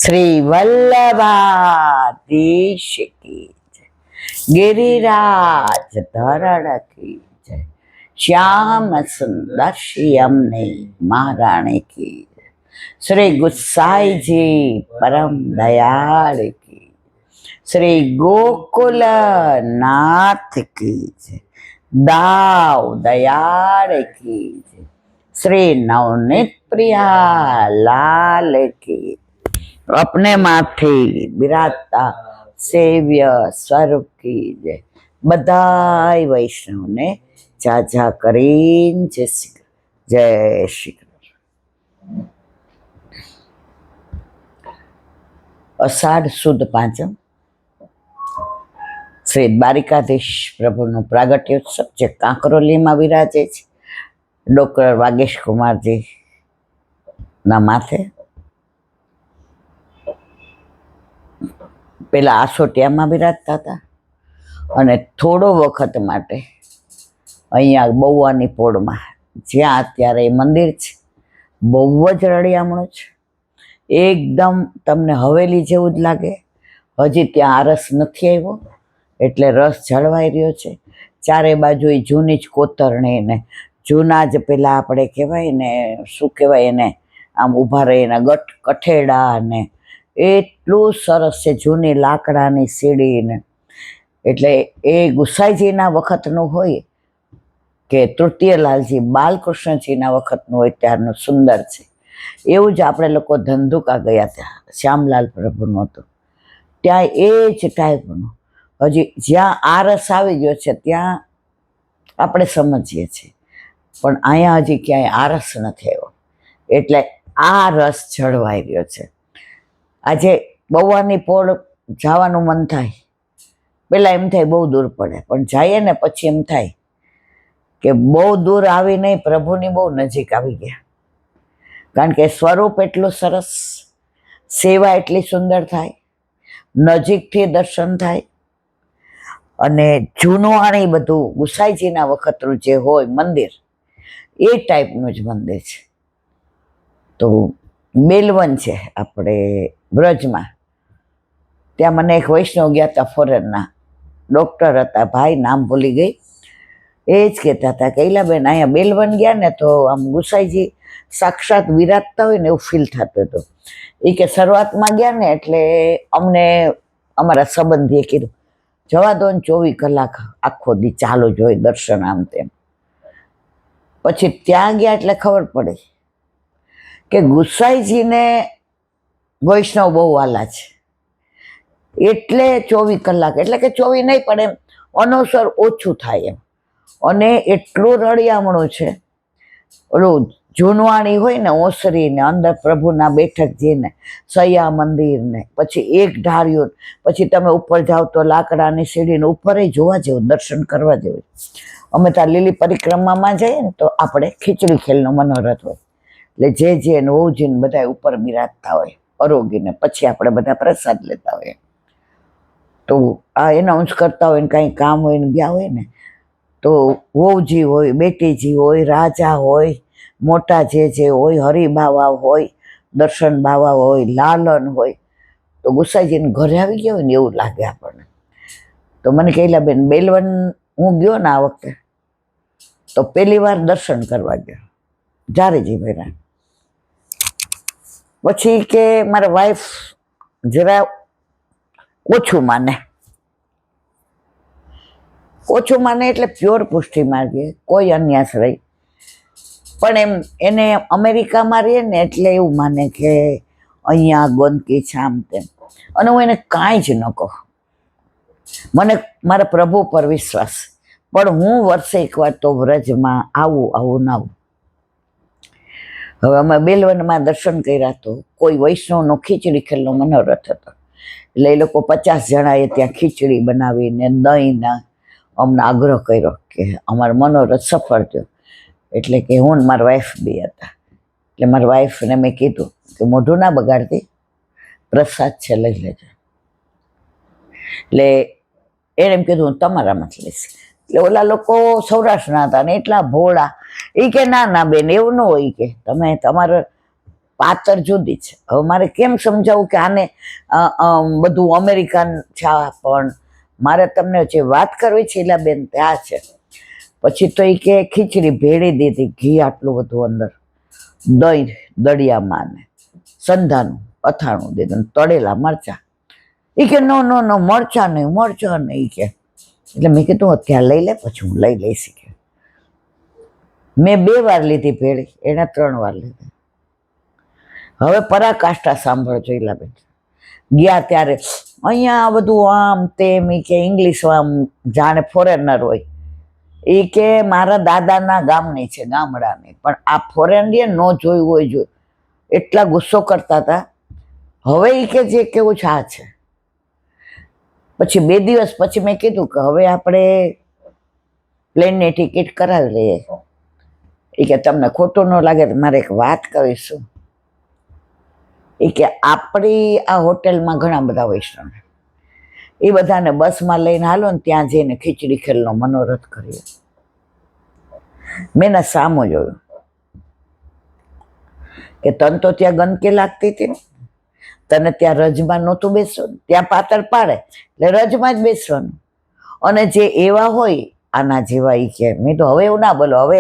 શ્રી વલ્લભાધીશ કી જય, ગિરિરાજ ધરણ કી જય, શ્યામ સુંદર શ્યામને મહારાણી કી જય, શ્રી ગુસાઈજી પરમ દયાળ કી, શ્રી ગોકુલ નાથ કી જય, દાવ દયાળ કી જય, શ્રી નવનીત પ્રિયા લાલ કી, अपने माथे बिराजता सेव्य स्वरूप की जय। बधाई वैष्णव ने जाजा करीन जय श्री कृष्ण। अषाढ़ सुद पांचम श्री द्वारिकाधीश प्रभुનો प्रागट्योत्सव जे कांकरोलीमां विराजे छे डॉक्टर वागेश कुमारजी ना माथे। પેલા આસોટિયામાં બિરાજતા હતા અને થોડો વખત માટે અહીંયા બહુવાની પોળમાં જ્યાં અત્યારે એ મંદિર છે બહુ જ રળિયામણું છે, એકદમ તમને હવેલી જેવું જ લાગે। હજી ત્યાં આરસ નથી આવ્યો એટલે રસ જળવાઈ રહ્યો છે। ચારે બાજુ એ જૂની જ કોતરણી ને જૂના જ પેલા આપણે કહેવાય ને શું કહેવાય એને આમ ઊભા રહીને કઠેડા ને એટલું સરસ છે, જૂની લાકડાની સીડી ને, એટલે એ ગુસાઈજીના વખતનું હોય કે તૃતીયલાલજી બાલકૃષ્ણજીના વખતનું હોય ત્યારનું સુંદર છે। એવું જ આપણે લોકો ધંધુકા ગયા ત્યાં શ્યામલાલ પ્રભુનું હતું ત્યાં એ જ ટાઈપનું, હજી જ્યાં આ રસ આવી ગયો છે ત્યાં આપણે સમજીએ છીએ પણ અહીંયા હજી ક્યાંય આ રસ નથી આવ્યો એટલે આ રસ જળવાઈ રહ્યો છે। આજે બહુવાની પોળ જવાનું મન થાય, પેલા એમ થાય બહુ દૂર પડે પણ જઈએ ને પછી એમ થાય કે બહુ દૂર આવી નહીં, પ્રભુની બહુ નજીક આવી ગયા, કારણ કે સ્વરૂપ એટલું સરસ, સેવા એટલી સુંદર થાય, નજીકથી દર્શન થાય અને જૂનવાણી બધું ગુસાઈજીના વખતનું જે હોય મંદિર એ ટાઈપનું જ મંદિર છે। તો બેલવન છે આપણે બ્રજમાં, ત્યાં મને એક વૈષ્ણવ ગયા હતા ફોરેનના, ડૉક્ટર હતા, ભાઈ નામ ભૂલી ગઈ, એ જ કહેતા હતા કે ઈલાબેન અહીંયા બેલવન ગયા ને તો આમ ગુસાઈજી સાક્ષાત વિરાજતા હોય ને એવું ફીલ થતું હતું। એ કે શરૂઆતમાં ગયા ને એટલે અમને અમારા સંબંધીએ કીધું જવા દો ને 24 કલાક આખો દી ચાલુ જ હોય દર્શન આમ તેમ, પછી ત્યાં ગયા એટલે ખબર પડે કે ગુસાઈજીને વૈષ્ણવ બહુ વાલા છે એટલે 24 કલાક એટલે કે 24 નહીં પણ એમ અનુસર ઓછું થાય એમ, અને એટલું રળિયામણું છે। ઓલું જૂનવાણી હોય ને ઓસરી ને અંદર પ્રભુના બેઠકજી ને સૈયા મંદિર ને પછી એક ઢાળ્યું, પછી તમે ઉપર જાઓ તો લાકડાની સીડીને ઉપર જોવા જેવું, દર્શન કરવા જેવું। અમે ત્યાં લીલી પરિક્રમામાં જઈએ ને તો આપણે ખીચડી ખેલનો મનોરથ હોય એટલે જે વહુજીને બધા ઉપર બિરાજતા હોય અરોગીને, પછી આપણે બધા પ્રસાદ લેતા હોય તો આ એનાઉન્સ કરતા હોય ને કાંઈ કામ હોય ને ગયા હોય ને તો વહુજી હોય, બેટીજી હોય, રાજા હોય, મોટા જે હોય, હરિબાવા હોય, દર્શન બાવા હોય, લાલન હોય, તો ગુસાઈજીને ઘરે આવી ગયા હોય ને એવું લાગે આપણને। તો મને કહેલા બેન બેલવન હું ગયો ને આ વખતે તો પહેલી વાર દર્શન કરવા ગયો જારેજી ભાઈના, પછી કે મારા વાઈફ જરા ઓછું માને એટલે પ્યોર પુષ્ટિ માર્ગે કોઈ અન્યાશ્રય, પણ એમ એને અમેરિકામાં રહીએ ને એટલે એવું માને કે અહીંયા ગંદકી છે આમ તેમ, અને હું એને કાંઈ જ ન કહું, મને મારા પ્રભુ પર વિશ્વાસ, પણ હું વર્ષે એકવાર તો વ્રજમાં આવું ના આવું। હવે અમે બેલવનમાં દર્શન કર્યા તો કોઈ વૈષ્ણવનો ખીચડી ખેલનો મનોરથ હતો એટલે એ લોકો 50 જણાએ ત્યાં ખીચડી બનાવીને દહીંના અમને આગ્રહ કર્યો કે અમારો મનોરથ સફળ થયો, એટલે કે હું ને મારા વાઈફ બી હતા એટલે મારા વાઈફને મેં કીધું કે મોઢું ના બગાડતી, પ્રસાદ છે લઈ લેજો, એટલે એને એમ કીધું હું તમારામાંથી લઈશ। એટલે ઓલા લોકો સૌરાષ્ટ્રના હતા ને એટલા ભોળા, એ કે ના બેન એવું ન હોય, કે તમે તમારે પાતર જુદી છે. હવે મારે કેમ સમજાવું કે આને બધું અમેરિકન છે, પણ મારે તમને જે વાત કરવી છે એલા બેન ત્યાં છે. પછી તો એ કે ખીચડી ભેળી દીધી, ઘી આટલું બધું અંદર, દહીં દળિયામાં ને સંધાનું અથાણું દીધું, તળેલા મરચા. એ કે નો નો નો મરચા નહીં કે. એટલે મેં કીધું અત્યારે લઈ લે, પછી હું લઈ લઈશ કે. મેં 2 વાર લીધી ભેળી, એને 3 વાર લીધી. હવે પરાકાષ્ઠા સાંભળજો ઈલાબેન. ગયા ત્યારે અહીંયા બધું આમ તેમ, એ કે ઇંગ્લિશ આમ જાણે ફોરેનર હોય. એ કે મારા દાદાના ગામની છે, ગામડાની, પણ આ ફોરેનર ન જોયું હોય જોયું, એટલા ગુસ્સો કરતા હતા. હવે એ કે જે કેવું છે આ છે. પછી 2 દિવસ પછી મેં કીધું કે હવે આપણે પ્લેનની ટિકિટ કરાવી લઈએ. એ કે તમને ખોટું ન લાગે તો મારે એક વાત કહીશું. એ કે આપણી આ હોટેલમાં ઘણા બધા વૈષ્ણવ, એ બધાને બસમાં લઈને હાલો ને ત્યાં જઈને ખીચડી ખેલનો મનોરથ કરીએ. મેં ના સામું જોયું કે તને તો ત્યાં ગંદકી લાગતી હતી ને, તને ત્યાં રજમાં નહોતું બેસવાનું, ત્યાં પાતળ પાડે એટલે રજમાં જ બેસવાનું. અને જે એવા હોય આના જેવા, એ કે મેં તો હવે એવું ના બોલો, હવે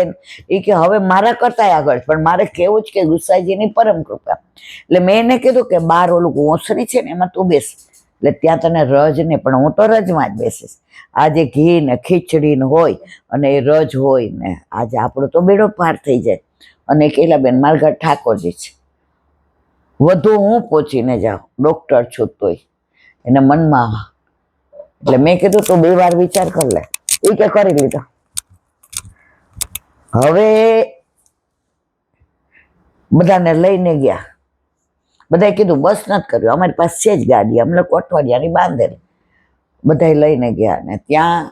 એ કે હવે મારા કરતા આગળ, પણ મારે કેવું જ કે ગુસાઈજીની પરમ કૃપા. એટલે મેં એને કીધું કે બાર ઓલું ઓસરી છે ને એમાં તું બેસ, એટલે ત્યાં તને રજ ને, પણ હું તો રજમાં જ બેસીશ. આજે ઘી ને ખીચડી ને હોય અને એ રજ હોય ને, આજે આપણો તો બેડો પાર થઈ જાય. અને કેલા બેન મારા ઘર ઠાકોરજી છે, વધુ હું પહોંચીને જાઉં, ડૉક્ટર છું તોય એને મનમાં. એટલે મેં કીધું તું 2 વાર વિચાર કર લે. એ કે કરી લીધો. હવે બધાને લઈને ગયા. બધાએ કીધું બસ નથી કર્યું, અમારી પાસે છે જ ગાડી, અમે લોકો અઠવાડિયાની બાંધેલી. બધાએ લઈને ગયા ને ત્યાં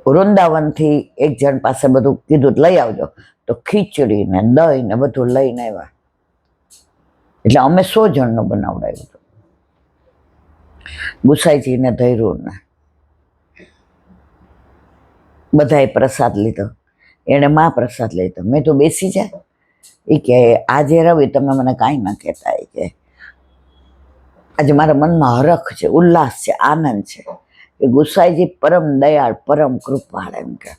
વૃંદાવનથી એક જણ પાસે બધું કીધું લઈ આવજો, તો ખીચડી ને દહીં ને બધું લઈને આવ્યા. એટલે અમે 100 જણનું બનાવડાવ્યું હતું. ગુસાઈજીને ધૈર્યું ને બધાએ પ્રસાદ લીધો, એણે પ્રસાદ લીધો. મેં તો બેસી જાય. એ કે આજે રવિ તમે મને કાંઈ ન કહેતા. એ કે આજે મારા મનમાં હરખ છે, ઉલ્લાસ છે, આનંદ છે કે ગુસાઈજી પરમ દયાળ, પરમ કૃપાળ એમ કે.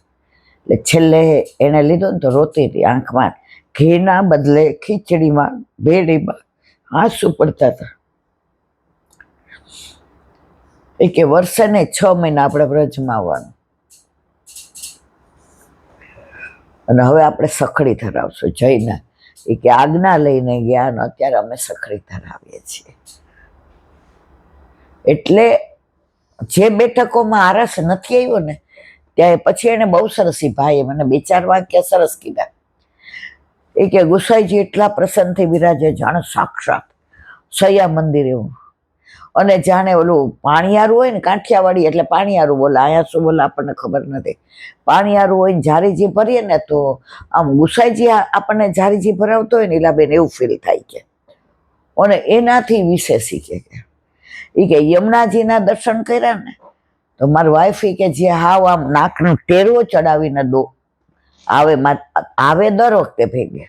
એટલે છેલ્લે એને લીધો ને તો રોતી હતી આંખમાં, ઘીના બદલે ખીચડીમાં ભેળીમાં આંસુ પડતા હતા. એ કે વર્ષે ને 6 મહિના આપણે વ્રજમાં આવવાનું, અને હવે આપણે સખડી ધરાવશું જઈને. એ કે આજ્ઞા લઈને ગયા ને અત્યારે અમે સખડી ધરાવીએ છીએ. એટલે જે બેઠકોમાં આરસ નથી આવ્યો ને ત્યાં પછી એને બહુ સરસ, ભાઈએ મને 2-4 વાક્ય સરસ કીધા. એ કે ગુસાઈજી એટલા પ્રસન્ન થઈ બિરાજે જાણે સાક્ષાત સૈયા મંદિર એવું. અને જાણે ઓલું પાણીયારું હોય ને, કાઠિયાવાડી એટલે પાણીયારું બોલે, અહીંયા શું બોલે આપણને ખબર નથી. પાણીયારું હોય ને જારીજી ભરીએ ને તો આમ ગુસાઈજી આપણને જારીજી ભરાવતો હોય ને એલાબેન એવું ફીલ થાય કે. અને એનાથી વિશેષ એ કે યમુનાજીના દર્શન કર્યા ને તો મારી વાઈફ કે જે હાવ આમ નાકનો ટેરવો ચડાવીને આવે દર વખતે ભેગે.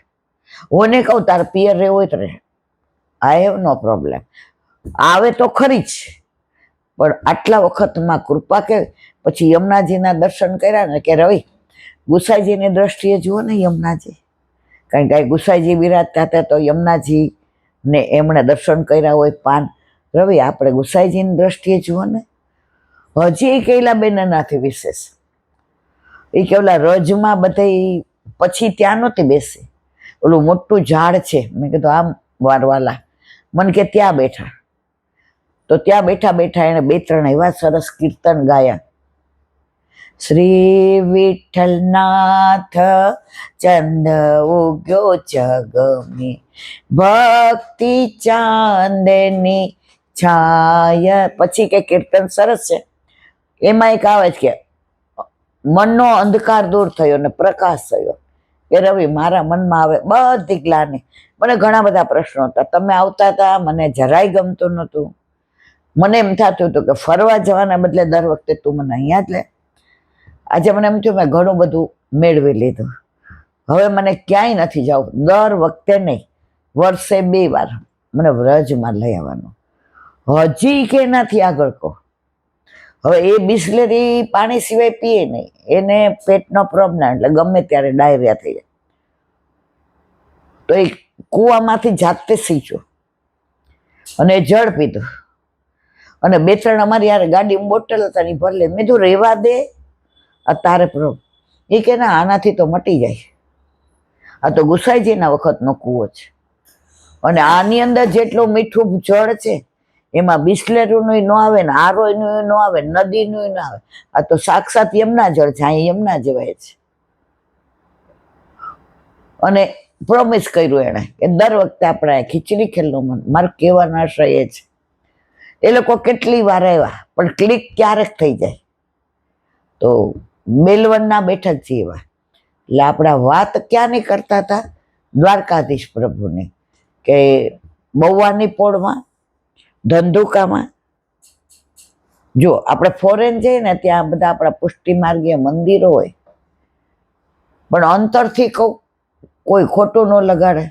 હું એને કહું તારે પિયર રહેવું હોય તો રહે, આઈ હેવ નો પ્રોબ્લેમ. આવે તો ખરી જ, પણ આટલા વખતમાં કૃપા કે. પછી યમુનાજીના દર્શન કર્યા ને કે રવિ ગુસાઈજીની દ્રષ્ટિએ જુઓ ને યમુનાજી, કારણ કે ગુસાઈજી બિરાજતા હતા તો યમુનાજી ને એમણે દર્શન કર્યા હોય પાન. રવિ આપણે ગુસાઈજીની દ્રષ્ટિએ જુઓ ને. હજી કઈલા બેન નાથી વિશેષ એ કે ઓલા રજમાં બધા પછી ત્યાં નહોતી બેસી, ઓલું મોટું ઝાડ છે. મેં કીધું આમ વારવાલા, મને કે ત્યાં બેઠા. તો ત્યાં બેઠા બેઠા એને 2-3 એવા સરસ કીર્તન ગાયા. શ્રી વિઠ્ઠલનાથ ચંદ ઉગ્યો જગમી, ભક્તિ ચાંદની છાય. પછી કે કીર્તન સરસ છે. એમાં એક આવે છે કે મનનો અંધકાર દૂર થયો ને પ્રકાશ થયો. કે રવિ મારા મનમાં આવે બધી ગ્લાની. મને ઘણા બધા પ્રશ્નો હતા, તમે આવતા હતા મને જરાય ગમતું નહોતું. મને એમ થતું હતું કે ફરવા જવાના બદલે દર વખતે તું મને અહીંયા જ લે. આજે મને એમ થયું મેં ઘણું બધું મેળવી લીધું, હવે મને ક્યાંય નથી જવું, દર વખતે નહીં. વર્ષે 2 વાર મને વ્રજમાં લઈ આવવાનો. હજી કે એનાથી આગળ કહો. હવે એ બિસ્લેરી પાણી સિવાય પીએ નહીં, એને પેટનો પ્રોબ્લેમ, એટલે ગમે ત્યારે ડાયરિયા થઈ જાય. તો એ કૂવામાંથી જાતે સીંચ્યો અને જળ પીધું. અને 2-3 અમારી યાર ગાડીમાં બોટલ હતા ને ભર લે. મેં તો રેવા દે, આ તારે પ્રોબ્લેમ. એ કે ના, આનાથી તો મટી જાય. આ તો ગુસાઈજીના વખતનો કૂવો છે, અને આની અંદર જેટલું મીઠું જળ છે એમાં બિસ્લેરીનું ન આવે ને આરોયનું ન આવે, નદીનું ન આવે. આ તો સાક્ષાત યમુના જળ છે, અહીં યમુના જવાય છે. અને પ્રોમિસ કર્યું એણે કે દર વખતે આપણે ખીચડી ખેલનું મન. મારે કહેવાનો આશય એ છે, એ લોકો કેટલી વાર આવ્યા પણ ક્લિક ક્યારેક થઈ જાય. તો બેલવનના બેઠક છે એવા. એટલે આપણા વાત ક્યાંની કરતા હતા? દ્વારકાધીશ પ્રભુની, કે બહુવાની પોળમાં, ધંધુકામાં. જો આપણે ફોરેન જઈએ ને ત્યાં બધા આપણા પુષ્ટિ માર્ગીય મંદિરો હોય, પણ અંતરથી કહું, કોઈ ખોટું ન લગાડે,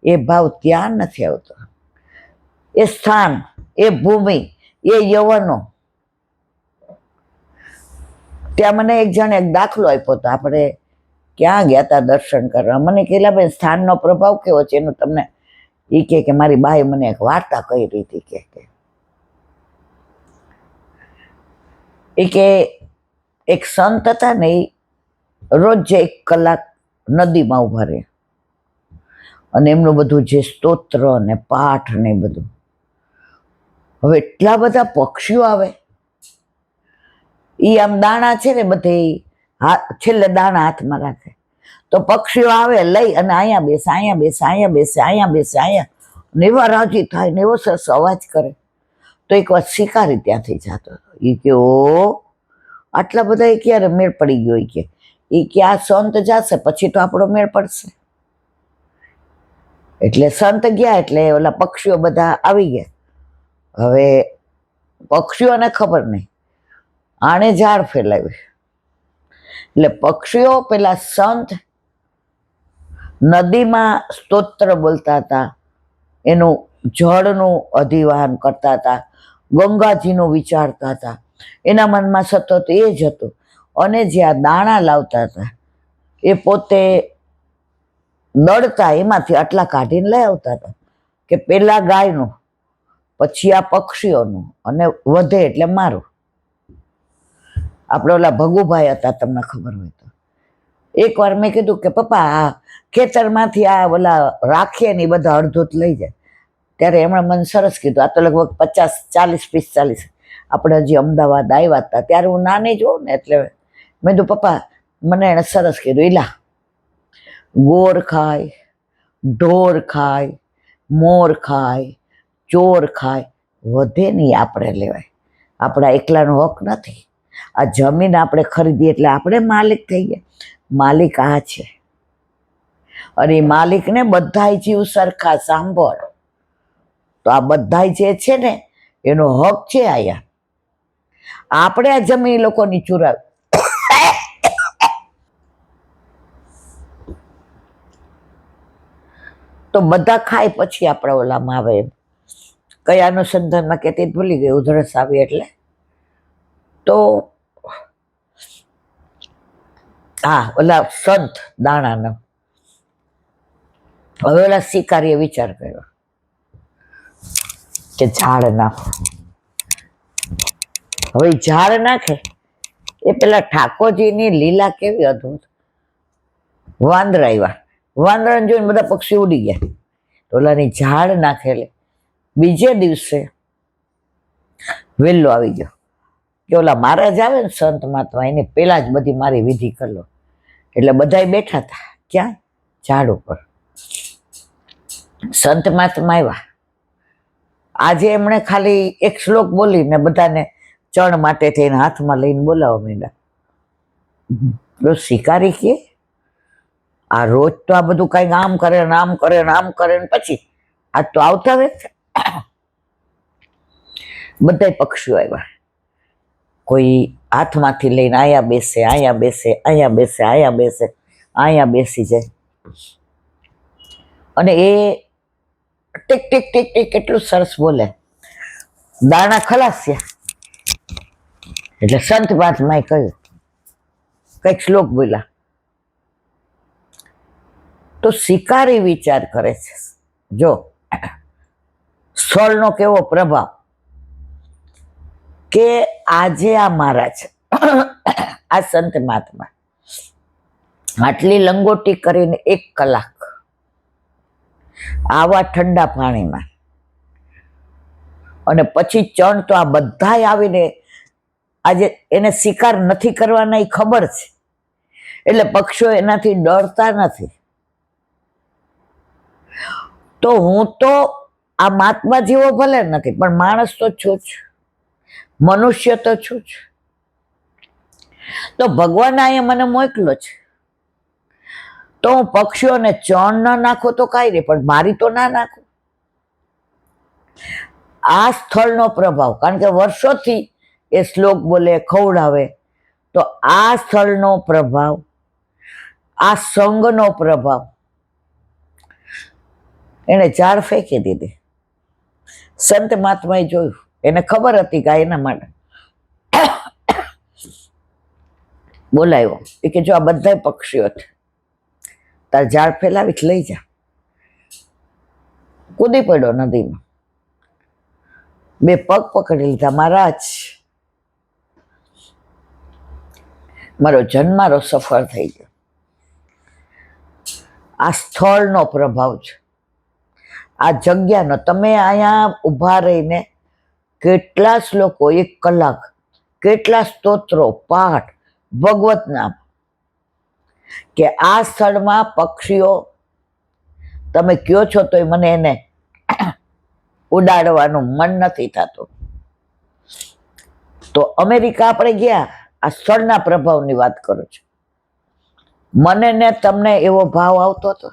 એ ભાવ ત્યાં નથી આવતો. એ સ્થાન, એ ભૂમિ, એ યવનો. ત્યાં મને એક જણ એક દાખલો આપ્યો હતો. આપણે ક્યાં ગયા હતા દર્શન કરવા. મને કહેલા બેન સ્થાનનો પ્રભાવ કેવો છે એનું તમને. એ કે મારી બાએ મને એક વાર્તા કહી રહી હતી કે એક સંત હતા ને, એ રોજ 1 કલાક નદીમાં ઉભા રહે અને એમનું બધું જે સ્તોત્ર ને પાઠ ને બધું. હવે એટલા બધા પક્ષીઓ આવે, એ આમ દાણા છે ને બધે છેલ્લે દાણા હાથમાં રાખે, તો પક્ષીઓ આવે લઈ અને અહીંયા બેસે, અહીંયા બેસે, અહીંયા બેસે, અહીંયા બેસે, અહીંયા. ને એવા રાજી થાય ને એવો સરસ અવાજ કરે. તો એક વાર શિકારી ત્યાંથી જતો હતો. એ કે ઓ, આટલા બધા એ ક્યારે મેળ પડી ગયો? એ કે આ સંત જશે પછી તો આપણો મેળ પડશે. એટલે સંત ગયા એટલે ઓલા પક્ષીઓ બધા આવી ગયા. હવે પક્ષીઓને ખબર નહીં, આણે ઝાડ ફેલાવ્યું. એટલે પક્ષીઓ પેલા સંત નદીમાં સ્તોત્ર બોલતા હતા, એનું જળનું અધિવાહન કરતા હતા, ગંગાજીનું વિચારતા હતા. એના મનમાં સતત એ જ હતું. અને જે આ દાણા લાવતા હતા એ પોતે દળતા, એમાંથી આટલા કાઢીને લઈ આવતા હતા. કે પેલા ગાયનું, પછી આ પક્ષીઓનું, અને વધે એટલે મારું. આપણે ઓલા ભગુભાઈ હતા, તમને ખબર હોય તો. એકવાર મેં કીધું કે પપ્પા આ ખેતરમાંથી આ ઓલા રાખીએ ને એ બધા અડધૂત લઈ જાય. ત્યારે એમણે મને સરસ કીધું, આ તો લગભગ 50, 40, 45 આપણે હજી અમદાવાદ આવ્યા હતા ત્યારે હું નાની જ હોઉં ને, એટલે મેં કીધું પપ્પા, મને એણે સરસ કીધું, ઈલા ગોર ખાય, ઢોર ખાય, મોર ખાય, ચોર ખાય, વધે નહીં આપણે લેવાય. આપણા એકલાનો હક નથી. આ જમીન આપણે ખરીદી એટલે આપણે માલિક થઈ ગયા. માલિક આ છે, અને એ માલિકને બધાય જીવ સરખા. સાંભળ, તો આ બધાય જે છે ને એનો હક છે આયા. આપણે આ જમીન લોકોની ચુરાવી, તો બધા ખાય પછી આપણે ઓલામાં આવે. એમ કયા અનુસંધાનમાં કહેતી ભૂલી ગઈ, ઉધરસ આવી એટલે. તો હા, ઓલા સંત દાણાનો. હવે ઓલા શિકારીએ વિચાર કર્યો કે ઝાડ નાખો. હવે ઝાડ નાખે એ પેલા ઠાકોરજીની લીલા કેવી અદ્ભુત. વાંદરા આવ્યા, વાંદરાને જોઈને બધા પક્ષી ઉડી ગયા. ઓલાની ઝાડ નાખેલી. બીજે દિવસે વહેલો આવી ગયો કે ઓલા મહારાજ આવે ને સંત મહાત્મા, એને પેલા જ બધી મારી વિધિ કરી લો. એટલે બધાય બેઠા હતા. ક્યાં? ઝાડ ઉપર. સંત મહાત્મા આવ્યા. આજે એમણે ખાલી એક શ્લોક બોલીને બધાને ચણ માટે થઈને હાથમાં લઈને બોલાવવા માંડ્યા. શિકારી કે આ રોજ તો આ બધું કઈક આમ કરે ને આમ કરે ને આમ કરે ને પછી આજ તો આવતા આવે. બધા પક્ષીઓ આવ્યા. કોઈ હાથમાંથી લઈને અહીંયા બેસે, અહીંયા બેસે, અહીંયા બેસે, અહીંયા બેસે, અહીંયા બેસી જાય. અને એ ટીક ટીક ટીક ટીક કેટલું સરસ બોલે. દાણા ખલાસ્યા એટલે સંત મહાત્માએ કહ્યું, કઈક શ્લોક બોલ્યા. તો શિકારી વિચાર કરે છે, જો સ્થળનો કેવો પ્રભાવ, કે આજે આ મહારાજ આ સંત મહાત્મા આટલી લંગોટી કરીને 1 કલાક આવા ઠંડા પાણીમાં, અને પછી ચણ તો આ બધાય આવીને આજે એને શિકાર નથી કરવાના એ ખબર છે, એટલે પક્ષીઓ એનાથી ડરતા નથી. તો હું તો આ મહાત્મા જેવો ભલે નથી, પણ માણસ તો છું જ, મનુષ્ય તો છું જ. તો ભગવાન અહીંયા મને મોકલો છે, તો હું પક્ષીઓને ચણ ન નાખું તો કાંઈ નહીં, પણ મારી તો ના નાખું. આ સ્થળનો પ્રભાવ, કારણ કે વર્ષોથી એ શ્લોક બોલે, ખવડાવે, તો આ સ્થળનો પ્રભાવ, આ સંઘનો પ્રભાવ, એને ઝાડ ફેંકી દીધી. સંત મહાત્માએ જોયું, એને ખબર હતી કે એના માટે બોલાવ્યો. એ કે જો આ બધા પક્ષીઓ છે, તાર ઝાડ ફેલાવી લઈ જા. કૂદી પડ્યો નદીમાં, 2 પગ પકડી લીધા, મહારાજ મારો જન્મારો સફળ થઈ ગયો. આ સ્થળનો પ્રભાવ છે, આ જગ્યાનો. તમે અહીંયા ઊભા રહીને કેટલા શ્લોકો 1 કલાક, કેટલા સ્તોત્રો, પાઠ, ભગવત નામ, કે આ સ્થળમાં પક્ષીઓ તમે કયો છો તો મને એને ઉડાડવાનું મન નથી થતું. તો અમેરિકા આપણે ગયા, આ સ્થળના પ્રભાવની વાત કરું છું. મને ને તમને એવો ભાવ આવતો હતો,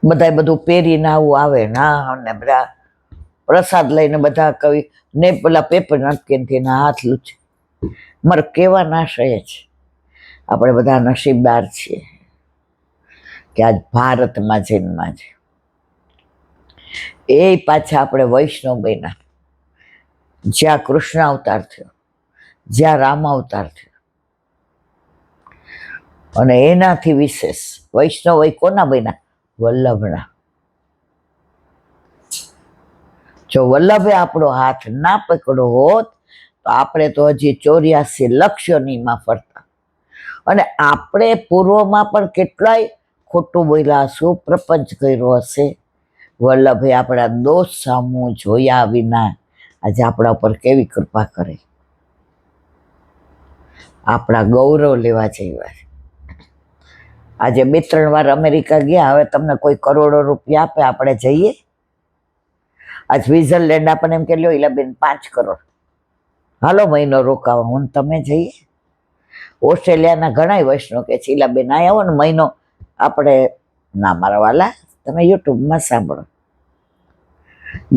બધા બધું પહેરીને આવું આવે ના, ને બધા પ્રસાદ લઈને બધા કવિ ને પેલા પેપર નટકીનથી હાથ લૂછે. મારે કેવા નાશય છે, આપણે બધા નસીબદાર છીએ કે આજ ભારતમાં જન્મા છે. એ પાછા આપણે વૈષ્ણવ બન્યા, જ્યાં કૃષ્ણ અવતાર થયો, જ્યાં રામ અવતાર થયો. અને એનાથી વિશેષ વૈષ્ણવ એ કોના બન્યા? વલ્લભના. જો વલ્લભે આપણો હાથ ના પકડ્યો હોત તો આપણે તો હજી 84 લક્ષ યોનીમાં ફરતા. અને આપણે પૂર્વમાં પણ કેટલાય ખોટું બોલ્યા હશું, પ્રપંચ કર્યો હશે. વલ્લભે આપણા દોષ સામું જોયા વિના આજે આપણા ઉપર કેવી કૃપા કરે. આપણા ગૌરવ લેવા જેવા. આજે 2-3 વાર અમેરિકા ગયા, હવે તમને કોઈ કરોડો રૂપિયા આપે, આપણે જઈએ? આજ સ્વિટ્ઝરલેન્ડ આપણને એમ કે લ્યો ઈલાબેન 5 કરોડ, હાલો મહિનો રોકાવા, હું તમે જઈએ. ઓસ્ટ્રેલિયાના ઘણા વૈષ્ણવ કે છે ઈલાબેન આ આવો ને મહિનો, આપણે ના મારા વાલા, તમે યુટ્યુબમાં સાંભળો.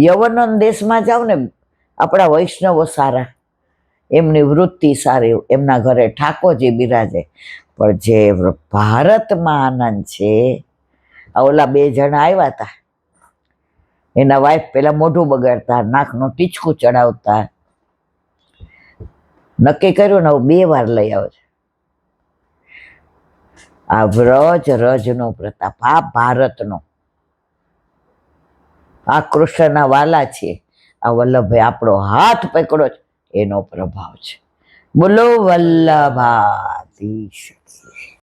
યવન દેશમાં જાઓ ને, આપણા વૈષ્ણવો સારા, એમની વૃત્તિ સારી, એમના ઘરે ઠાકોરજી બિરાજે. પણ જે ભારતમાં આનંદ છે, ઓલા 2 જણા આવ્યા હતા, એના વાઈફ પેલા મોઢું બગાડતા, નાકનું ટીચકું ચડાવતા, નક્કી કર્યું ને 2 વાર લઈ આવે છે. આ રજનો પ્રતાપ, આ ભારતનો, આ કૃષ્ણના વાલા છે, આ વલ્લભે આપણો હાથ પકડ્યો છે, એનો પ્રભાવ છે. બોલો વલ્લભાધીશ.